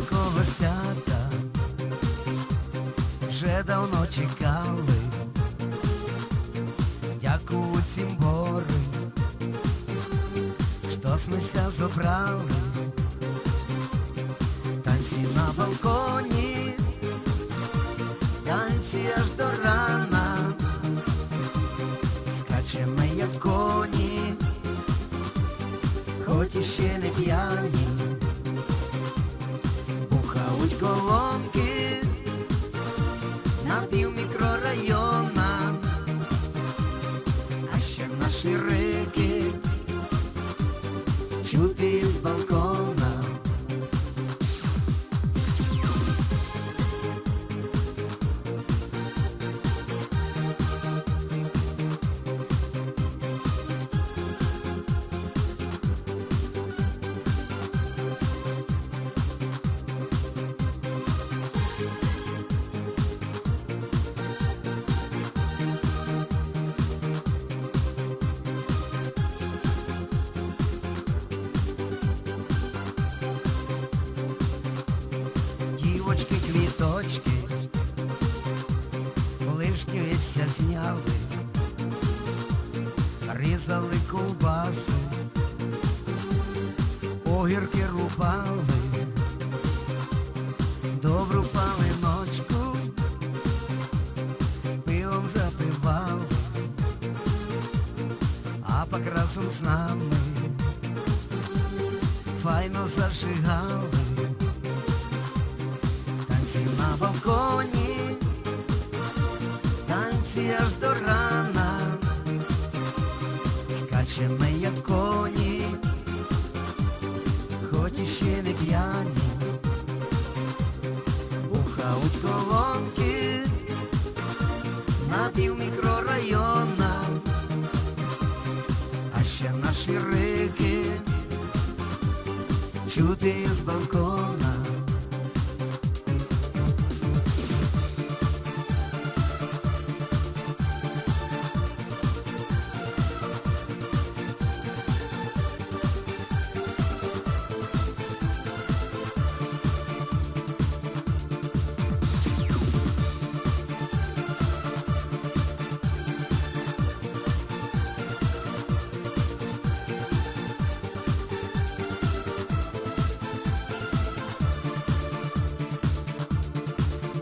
такого свята вже давно чекали. Дякую всім гори, що ми ся зібрали. Танці на балконі, танці аж до рана, скачемо як коні, хоч іще не п'яні. Бухають колонки на пів мікрорайона, а ще наші рики чути з балкона. Дівочки, квіточки, лишнюється зняли, різали ковбаси, огірки рубали, добру палиночку пивом запивали, а пак разом з нами файно зажигали. На балконі, танці аж до рана, скачемо як коні, хоч іще не п'яні. Бухають колонки на пів мікрорайона, а ще наші рики чути з балкона.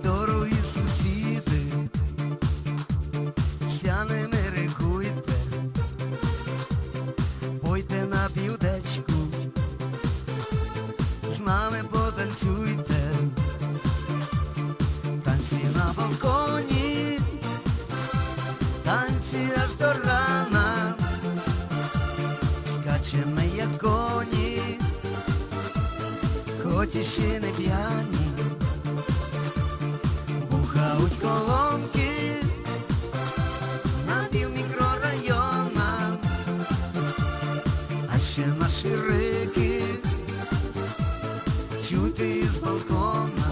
Дорогі сусіди, ся не мерикуйте, пойте на півдечку, з нами потанцюйте. Танці на балконі, танці аж до рана, скачемо як коні, хоч іще не п'яні. Бухають колонки на пів мікрорайона, а ще наші рики чути з балкона.